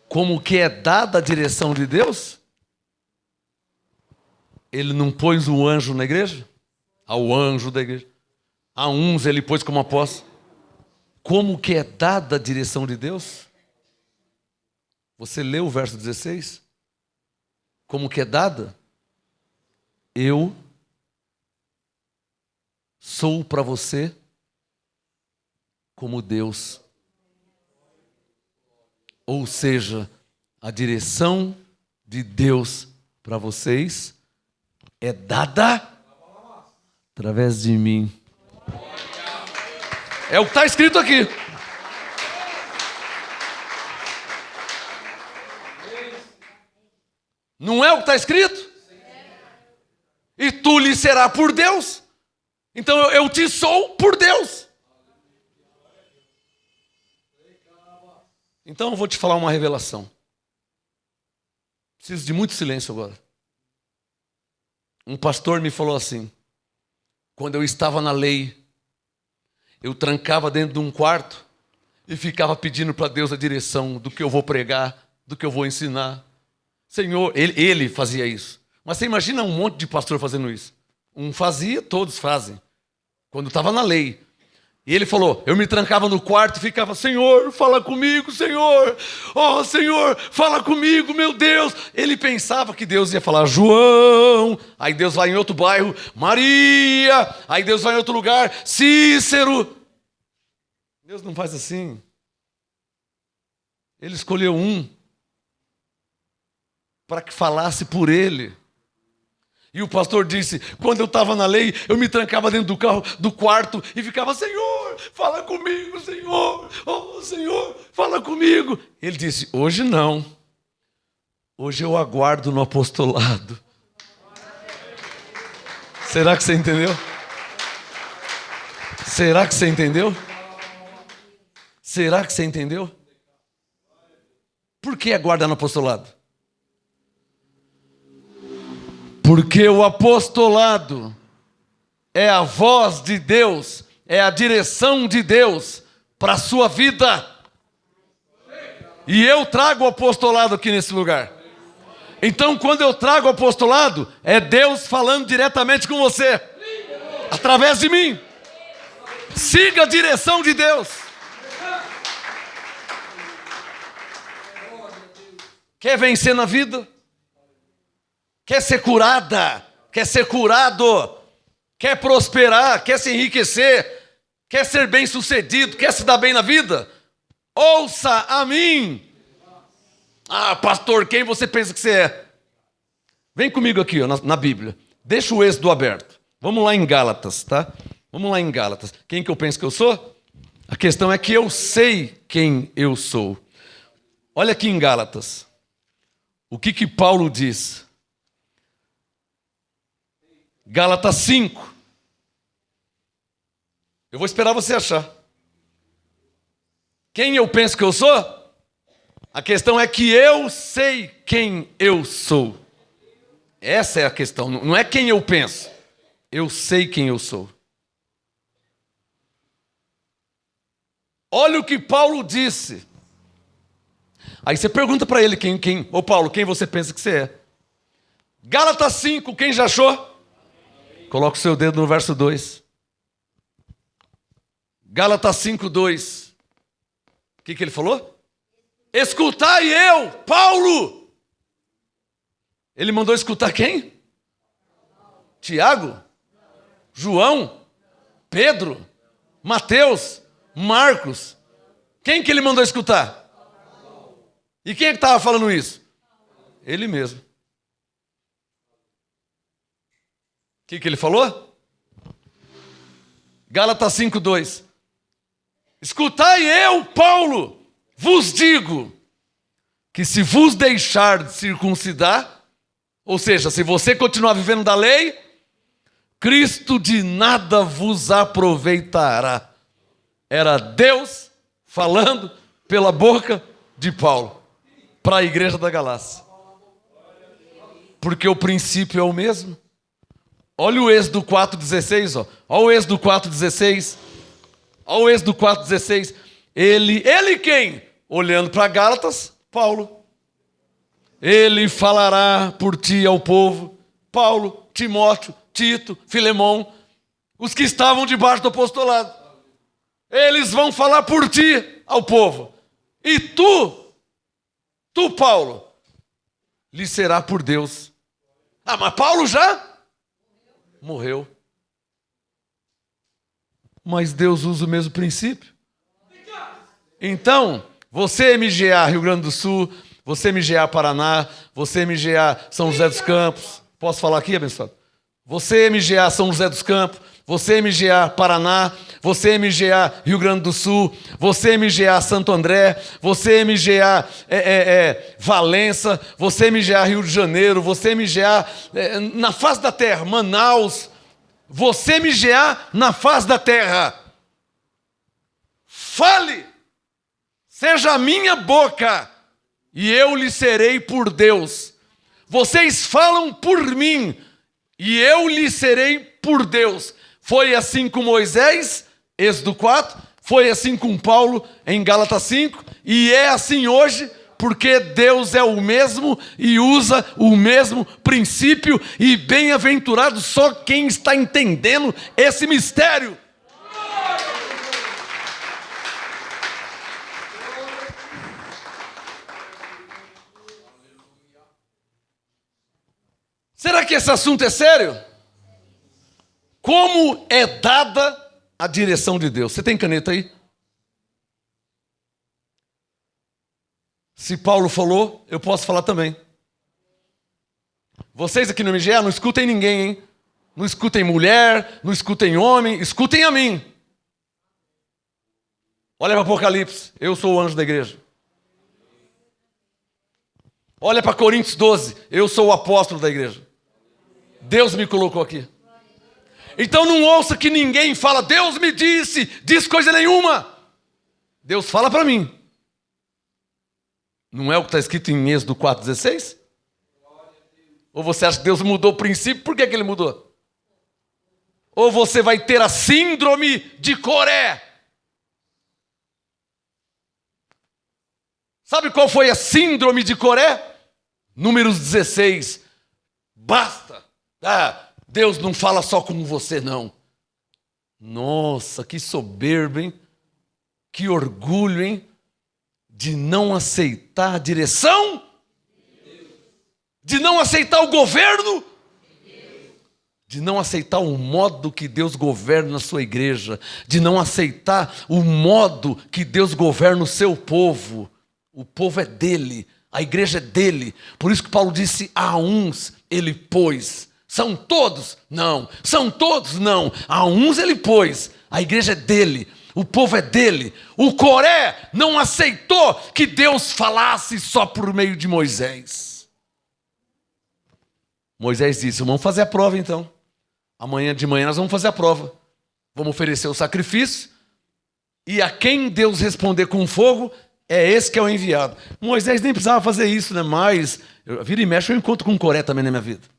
Como que é dada a direção de Deus? Ele não pôs um anjo na igreja? Ao anjo da igreja. A uns ele pôs como apóstolo. Como que é dada a direção de Deus? Você leu o verso 16? Como que é dada? Eu sou para você como Deus. Ou seja, a direção de Deus para vocês é dada através de mim. É o que está escrito aqui. Não é o que está escrito? E tu lhe será por Deus. Então eu te sou por Deus. Então eu vou te falar uma revelação. Preciso de muito silêncio agora. Um pastor me falou assim: quando eu estava na lei, eu trancava dentro de um quarto e ficava pedindo para Deus a direção do que eu vou pregar, do que eu vou ensinar. Senhor, ele fazia isso. Mas você imagina um monte de pastor fazendo isso. Um fazia, todos fazem. Quando estava na lei. E ele falou, eu me trancava no quarto e ficava, Senhor, fala comigo, Senhor. Oh, Senhor, fala comigo, meu Deus. Ele pensava que Deus ia falar, João. Aí Deus vai em outro bairro, Maria. Aí Deus vai em outro lugar, Cícero. Deus não faz assim. Ele escolheu um para que falasse por ele. E o pastor disse, quando eu estava na lei, eu me trancava dentro do carro, do quarto e ficava, Senhor, fala comigo, Senhor. Oh, Senhor, fala comigo. Ele disse, hoje não. Hoje eu aguardo no apostolado. Será que você entendeu? Será que você entendeu? Será que você entendeu? Por que aguarda no apostolado? Porque o apostolado é a voz de Deus, é a direção de Deus para a sua vida. E eu trago o apostolado aqui nesse lugar. Então, quando eu trago o apostolado, é Deus falando diretamente com você, através de mim. Siga a direção de Deus. Quer vencer na vida? Quer ser curada, quer ser curado, quer prosperar, quer se enriquecer, quer ser bem-sucedido, quer se dar bem na vida? Ouça a mim. Ah, pastor, quem você pensa que você é? Vem comigo aqui, ó, na Bíblia. Deixa o Êxodo aberto. Vamos lá em Gálatas, tá? Vamos lá em Gálatas. Quem que eu penso que eu sou? A questão é que eu sei quem eu sou. Olha aqui em Gálatas. O que Paulo diz? Gálatas 5. Eu vou esperar você achar. Quem eu penso que eu sou? A questão é que eu sei quem eu sou. Essa é a questão. Não é quem eu penso. Eu sei quem eu sou. Olha o que Paulo disse. Aí você pergunta para ele ô Paulo, quem você pensa que você é? Gálatas 5, quem já achou? Coloca o seu dedo no verso 2. Gálatas 5, 2. O que ele falou? Escutai eu, Paulo. Ele mandou escutar quem? Tiago? João? Pedro? Mateus? Marcos? Quem que ele mandou escutar? E quem é que estava falando isso? Ele mesmo. O que ele falou? Gálatas 5:2. Escutai eu, Paulo, vos digo, que se vos deixar de circuncidar, ou seja, se você continuar vivendo da lei, Cristo de nada vos aproveitará. Era Deus falando pela boca de Paulo para a igreja da Galácia. Porque o princípio é o mesmo. Olha o Êxodo 4,16, ó. Olha o Êxodo 4,16. Olha o Êxodo 4,16. Ele quem? Olhando para Gálatas, Paulo. Ele falará por ti ao povo. Paulo, Timóteo, Tito, Filemão, os que estavam debaixo do apostolado. Eles vão falar por ti ao povo. E tu, Paulo, lhe será por Deus. Ah, mas Paulo já morreu. Mas Deus usa o mesmo princípio. Então, você MGA Rio Grande do Sul, você MGA Paraná, você MGA São José dos Campos. Posso falar aqui, abençoado? Você MGA São José dos Campos, você MGA Paraná, você MGA Rio Grande do Sul, você MGA Santo André, você MGA Valença, você MGA Rio de Janeiro, você MGA na face da terra, Manaus, você MGA na face da terra. Fale, seja a minha boca, e eu lhe serei por Deus. Vocês falam por mim, e eu lhe serei por Deus. Foi assim com Moisés, Êxodo 4, foi assim com Paulo em Gálatas 5, e é assim hoje porque Deus é o mesmo e usa o mesmo princípio, e bem-aventurado só quem está entendendo esse mistério. Será que esse assunto é sério? Como é dada a direção de Deus? Você tem caneta aí? Se Paulo falou, eu posso falar também. Vocês aqui no MGA não escutem ninguém, hein? Não escutem mulher, não escutem homem, escutem a mim. Olha para Apocalipse, eu sou o anjo da igreja. Olha para Coríntios 12, eu sou o apóstolo da igreja. Deus me colocou aqui. Então não ouça que ninguém fala, Deus me disse, diz coisa nenhuma. Deus fala para mim. Não é o que está escrito em Êxodo 4,16? Ou você acha que Deus mudou o princípio? Por que ele mudou? Ou você vai ter a síndrome de Coré? Sabe qual foi a síndrome de Coré? Números 16. Basta. Deus não fala só com você, não. Nossa, que soberbo, hein? Que orgulho, hein? De não aceitar a direção? De não aceitar o governo? De não aceitar o modo que Deus governa na sua igreja? De não aceitar o modo que Deus governa o seu povo? O povo é dele, a igreja é dele. Por isso que Paulo disse, a uns ele pôs. São todos? Não. São todos? Não. A uns ele pôs. A igreja é dele. O povo é dele. O Coré não aceitou que Deus falasse só por meio de Moisés. Moisés disse, vamos fazer a prova então. Amanhã de manhã nós vamos fazer a prova. Vamos oferecer o sacrifício. E a quem Deus responder com fogo, é esse que é o enviado. Moisés nem precisava fazer isso, né? Mas, vira e mexe, eu encontro com um Coré também na minha vida.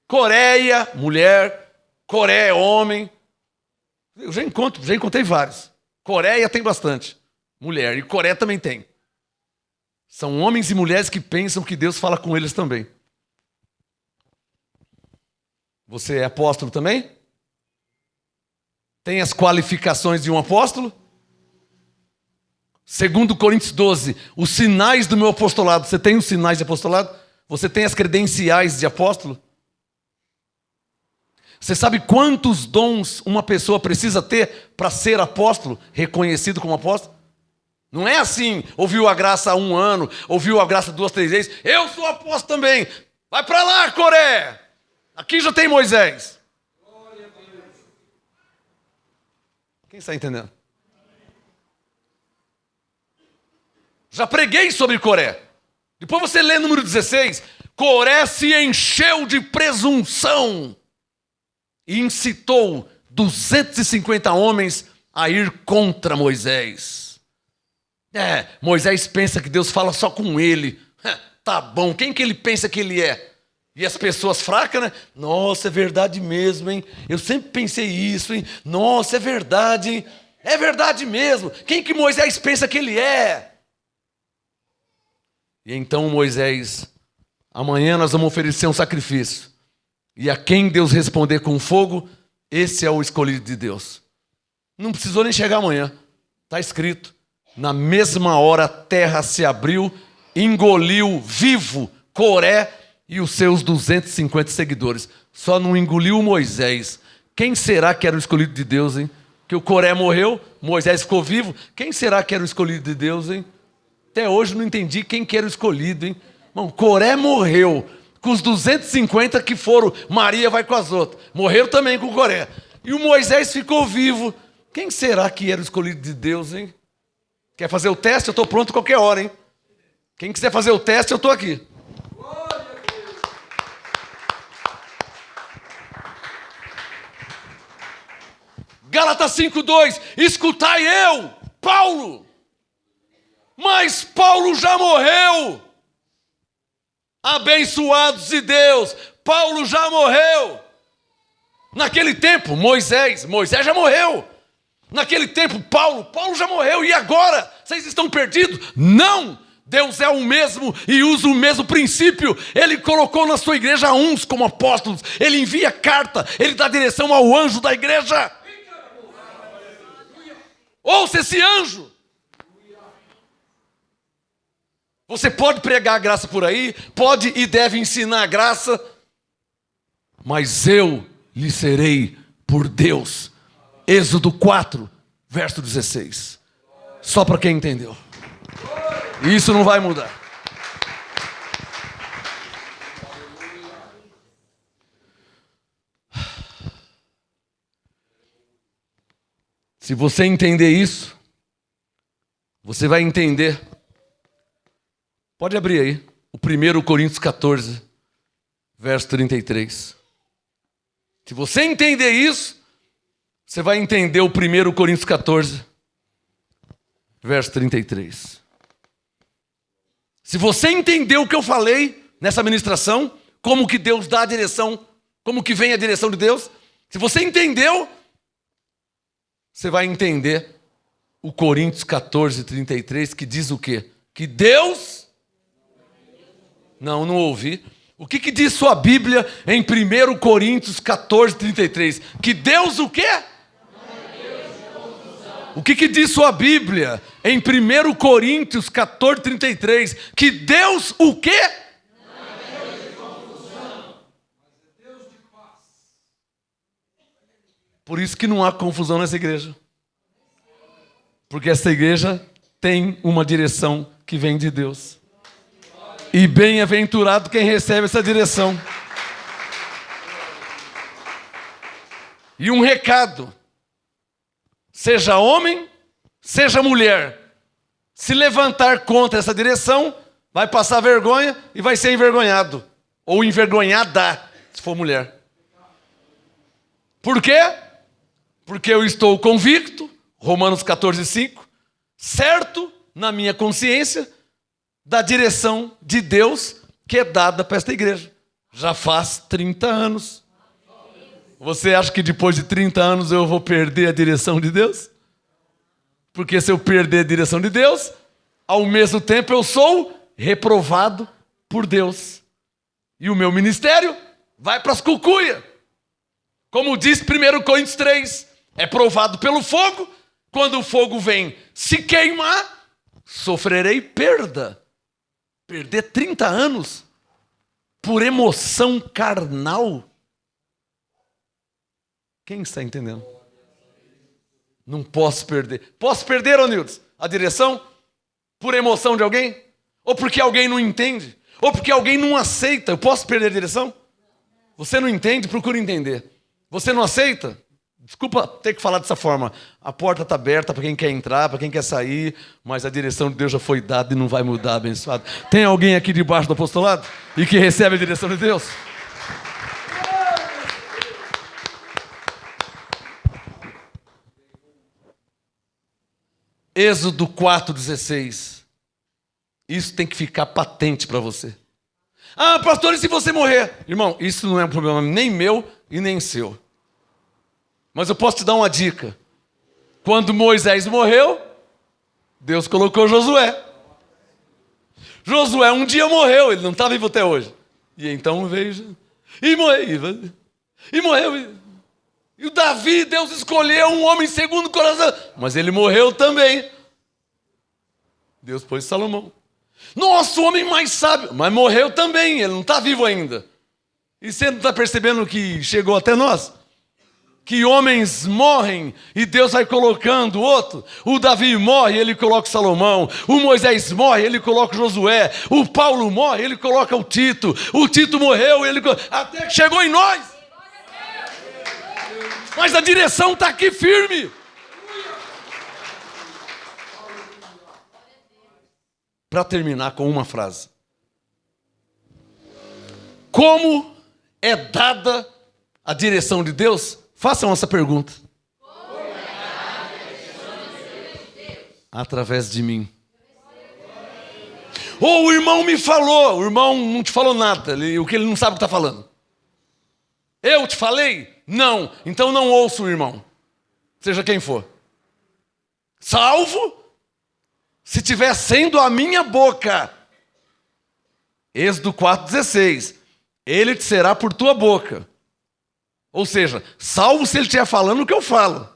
Coreia, mulher. Coré, homem. Eu já encontrei vários. Coreia tem bastante. Mulher. E Coré também tem. São homens e mulheres que pensam que Deus fala com eles também. Você é apóstolo também? Tem as qualificações de um apóstolo? Segundo Coríntios 12, os sinais do meu apostolado. Você tem os sinais de apostolado? Você tem as credenciais de apóstolo? Você sabe quantos dons uma pessoa precisa ter para ser apóstolo, reconhecido como apóstolo? Não é assim, ouviu a graça há 1 ano, ouviu a graça 2, 3 vezes, eu sou apóstolo também. Vai para lá, Coré! Aqui já tem Moisés. Quem está entendendo? Já preguei sobre Coré. Depois você lê número 16. Coré se encheu de presunção e incitou 250 homens a ir contra Moisés. Moisés pensa que Deus fala só com ele. Tá bom, quem que ele pensa que ele é? E as pessoas fracas, né? Nossa, é verdade mesmo, hein? Eu sempre pensei isso, hein? Nossa, é verdade, hein? É verdade mesmo. Quem que Moisés pensa que ele é? E então Moisés, amanhã nós vamos oferecer um sacrifício. E a quem Deus responder com fogo, esse é o escolhido de Deus. Não precisou nem chegar amanhã. Está escrito. Na mesma hora a terra se abriu, engoliu vivo Coré e os seus 250 seguidores. Só não engoliu Moisés. Quem será que era o escolhido de Deus, hein? Que o Coré morreu, Moisés ficou vivo. Quem será que era o escolhido de Deus, hein? Até hoje não entendi quem que era o escolhido, hein? Bom, Coré morreu. Com os 250 que foram, Maria vai com as outras. Morreram também com Coré. E o Moisés ficou vivo. Quem será que era o escolhido de Deus, hein? Quer fazer o teste? Eu estou pronto qualquer hora, hein? Quem quiser fazer o teste, eu estou aqui. Gálatas 5:2. Escutai eu, Paulo. Mas Paulo já morreu. Abençoados de Deus, Paulo já morreu. Naquele tempo, Moisés já morreu. Naquele tempo, Paulo já morreu. E agora? Vocês estão perdidos? Não! Deus é o mesmo e usa o mesmo princípio. Ele colocou na sua igreja uns como apóstolos. Ele envia carta, ele dá direção ao anjo da igreja. Ouça esse anjo. Você pode pregar a graça por aí, pode e deve ensinar a graça, mas eu lhe serei por Deus. Êxodo 4, verso 16. Só para quem entendeu. E isso não vai mudar. Se você entender isso, você vai entender. Pode abrir aí, o 1 Coríntios 14, verso 33. Se você entender isso, você vai entender o 1 Coríntios 14, verso 33. Se você entendeu o que eu falei nessa ministração, como que Deus dá a direção, como que vem a direção de Deus, se você entendeu, você vai entender o Coríntios 14, 33, que diz o quê? Que Deus... Não ouvi. O que diz sua Bíblia em 1 Coríntios 14, 33? Que Deus o quê? O que diz sua Bíblia em 1 Coríntios 14, 33? Que Deus o quê? Por isso que não há confusão nessa igreja. Porque essa igreja tem uma direção que vem de Deus. E bem-aventurado quem recebe essa direção. E um recado. Seja homem, seja mulher. Se levantar contra essa direção, vai passar vergonha e vai ser envergonhado. Ou envergonhada, se for mulher. Por quê? Porque eu estou convicto, Romanos 14, 5, certo na minha consciência, da direção de Deus que é dada para esta igreja. Já faz 30 anos. Você acha que depois de 30 anos eu vou perder a direção de Deus? Porque se eu perder a direção de Deus, ao mesmo tempo eu sou reprovado por Deus. E o meu ministério vai para as cucuias. Como diz 1 Coríntios 3, é provado pelo fogo. Quando o fogo vem se queimar, sofrerei perda. Perder 30 anos por emoção carnal? Quem está entendendo? Não posso perder. Posso perder, ô Nildes, a direção? Por emoção de alguém? Ou porque alguém não entende? Ou porque alguém não aceita? Eu posso perder a direção? Você não entende? Procura entender. Você não aceita? Desculpa ter que falar dessa forma. A porta está aberta para quem quer entrar, para quem quer sair, mas a direção de Deus já foi dada e não vai mudar, abençoado. Tem alguém aqui debaixo do apostolado e que recebe a direção de Deus? Êxodo 4,16. Isso tem que ficar patente para você. Ah, pastor, e se você morrer? Irmão, isso não é um problema nem meu e nem seu. Mas eu posso te dar uma dica. Quando Moisés morreu, Deus colocou Josué. Josué um dia morreu, ele não está vivo até hoje. E então veio e morreu. E morreu. E o Davi, Deus escolheu um homem segundo o coração. Mas ele morreu também. Deus pôs Salomão. Nossa, o homem mais sábio. Mas morreu também, ele não está vivo ainda. E você não está percebendo que chegou até nós? Que homens morrem e Deus vai colocando outro. O Davi morre, ele coloca o Salomão. O Moisés morre, ele coloca o Josué. O Paulo morre, ele coloca o Tito. O Tito morreu, ele até que chegou em nós. Mas a direção está aqui firme. Para terminar com uma frase. Como é dada a direção de Deus? Façam essa pergunta. Através de mim. Ou o irmão me falou. O irmão não te falou nada. O que ele não sabe o que está falando. Eu te falei? Não. Então não ouça o irmão. Seja quem for. Salvo. se tiver sendo a minha boca. Êxodo 4,16. Ele te será por tua boca. Ou seja, salvo se ele estiver falando o que eu falo.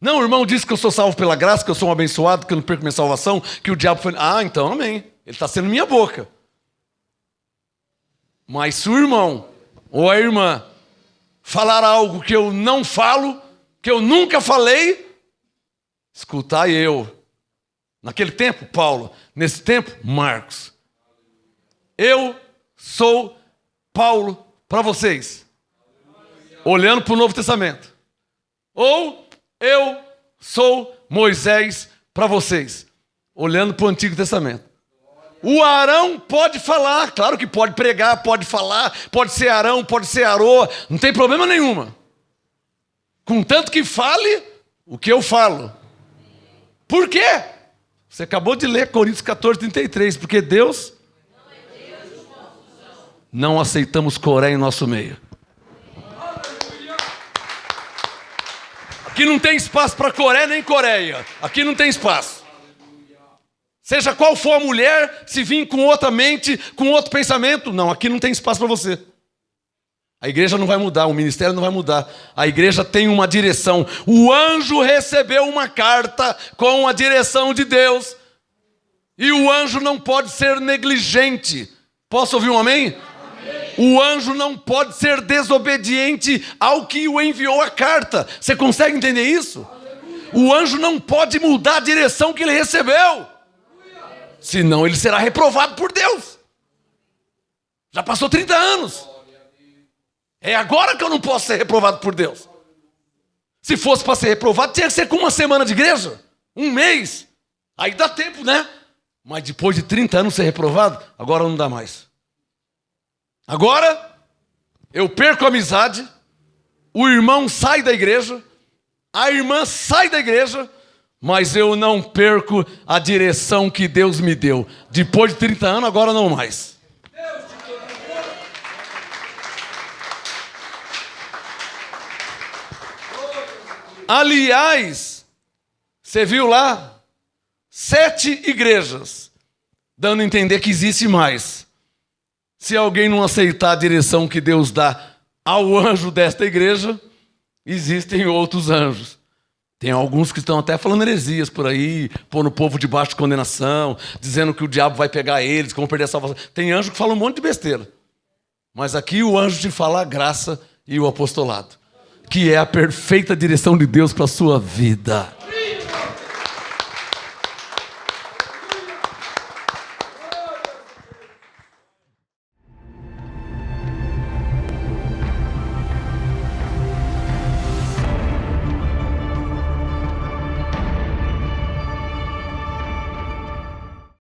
Não, o irmão disse que eu sou salvo pela graça, que eu sou um abençoado, que eu não perco minha salvação, que o diabo foi... Ah, então amém. Ele está sendo minha boca. Mas se o irmão ou a irmã falar algo que eu não falo, que eu nunca falei, escutai eu. Naquele tempo, Paulo. Nesse tempo, Marcos. Eu sou Paulo para vocês. Olhando para o Novo Testamento. Ou eu sou Moisés para vocês. Olhando para o Antigo Testamento. O Arão pode falar, claro que pode pregar, pode falar, pode ser Arão, pode ser Arô, não tem problema nenhuma. Contanto que fale o que eu falo. Por quê? Você acabou de ler Coríntios 14:33, porque Deus não aceitamos Coré em nosso meio. Aqui não tem espaço para Coré nem Coreia. Aqui não tem espaço. Seja qual for a mulher, se vir com outra mente, com outro pensamento, não, aqui não tem espaço para você. A igreja não vai mudar, o ministério não vai mudar. A igreja tem uma direção. O anjo recebeu uma carta com a direção de Deus. E o anjo não pode ser negligente. Posso ouvir um amém? O anjo não pode ser desobediente ao que o enviou a carta. Você consegue entender isso? O anjo não pode mudar a direção que ele recebeu. Senão ele será reprovado por Deus. Já passou 30 anos. É agora que eu não posso ser reprovado por Deus. Se fosse para ser reprovado, tinha que ser com uma semana de igreja. Um mês. Aí dá tempo, né? Mas depois de 30 anos ser reprovado, agora não dá mais. Agora, eu perco a amizade, o irmão sai da igreja, a irmã sai da igreja, mas eu não perco a direção que Deus me deu. Depois de 30 anos, agora não mais. Aliás, você viu lá? 7 igrejas, dando a entender que existe mais. Se alguém não aceitar a direção que Deus dá ao anjo desta igreja, existem outros anjos. Tem alguns que estão até falando heresias por aí, pondo o povo debaixo de condenação, dizendo que o diabo vai pegar eles, que vão perder a salvação. Tem anjo que fala um monte de besteira. Mas aqui o anjo te fala a graça e o apostolado, que é a perfeita direção de Deus para a sua vida.